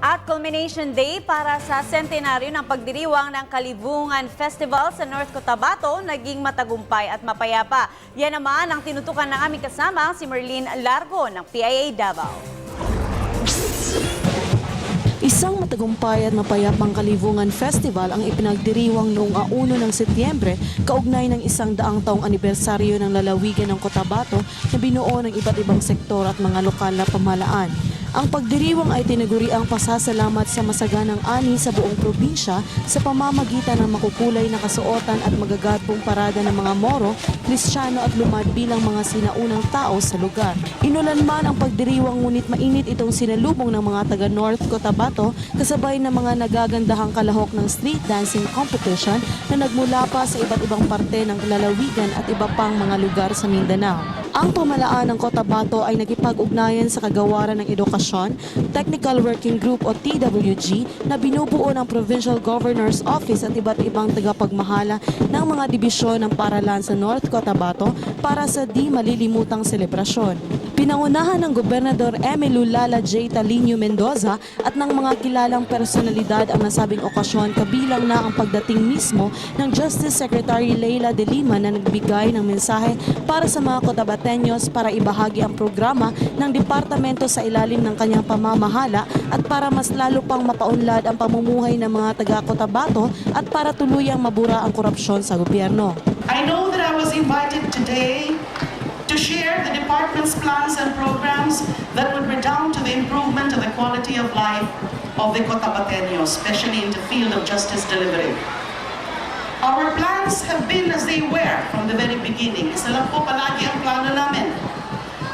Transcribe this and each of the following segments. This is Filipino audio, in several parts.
At culmination day para sa sentenaryo ng pagdiriwang ng Kalibungan Festival sa North Cotabato naging matagumpay at mapayapa. Yan naman ang tinutukan ng aming kasama si Merlin Largo ng PIA Davao. Isang matagumpay at mapayapang Kalibungan Festival ang ipinagdiriwang noong 1 ng Setyembre kaugnay ng 100 taong anibersaryo ng lalawigan ng Cotabato na binuo ng iba't ibang sektor at mga lokal na pamahalaan. Ang pagdiriwang ay tinaguriang pasasalamat sa masaganang ani sa buong probinsya sa pamamagitan ng makukulay na kasuotan at magagarbong parada ng mga Moro, Kristiyano at Lumad bilang mga sinaunang tao sa lugar. Inulan man ang pagdiriwang ngunit mainit itong sinalubong ng mga taga North Cotabato kasabay ng mga nagagandahang kalahok ng street dancing competition na nagmula pa sa iba't ibang parte ng lalawigan at iba pang mga lugar sa Mindanao. Ang pamahalaan ng Cotabato ay nakipag-ugnayan sa Kagawaran ng Edukasyon, Technical Working Group o TWG na binubuo ng Provincial Governor's Office at iba't ibang tagapagmahala ng mga dibisyon ng paralan sa North Cotabato para sa di malilimutang selebrasyon. Pinangunahan ng Gobernador Emilio Lala J. Talinio Mendoza at ng mga kilalang personalidad ang nasabing okasyon kabilang na ang pagdating mismo ng Justice Secretary Leila de Lima na nagbigay ng mensahe para sa mga Cotabateños para ibahagi ang programa ng departamento sa ilalim ng kanyang pamamahala at para mas lalo pang mapaunlad ang pamumuhay ng mga taga-Cotabato at para tuluyang mabura ang korupsyon sa gobyerno. I know that I was invited today to share the department's plans and programs that would redound to the improvement of the quality of life of the Cotabateños, especially in the field of justice delivery. Our plans have been as they were from the very beginning. Isa lang po palagi ang plano namin: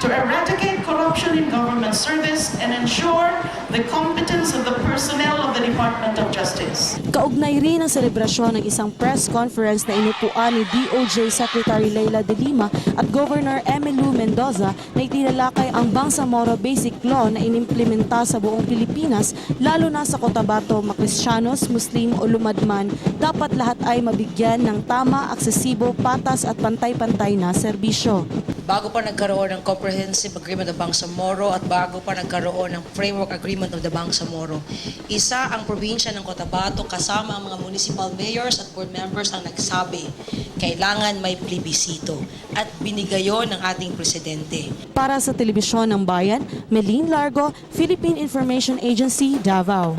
to eradicate corruption in government service and ensure the competence of the personnel of the Department of Justice. Kaugnay rin ang selebrasyon ng isang press conference na inupuan ni DOJ Secretary Leila de Lima at Governor Emilio Mendoza na itinalakay ang Bangsamoro Basic Law na inimplementa sa buong Pilipinas, lalo na sa Cotabato, Makristyanos, Muslim o Lumadman, dapat lahat ay mabigyan ng tama, aksesibo, patas at pantay-pantay na serbisyo. Bago pa nagkaroon ng Comprehensive Agreement of Bangsamoro at bago pa nagkaroon ng Framework Agreement of the Bangsamoro, isa ang probinsya ng Cotabato kasama ang mga municipal mayors at board members ang nagsabi, kailangan may plebisito at binigayon ng ating presidente. Para sa Telebisyon ng Bayan, Merlin Largo, Philippine Information Agency, Davao.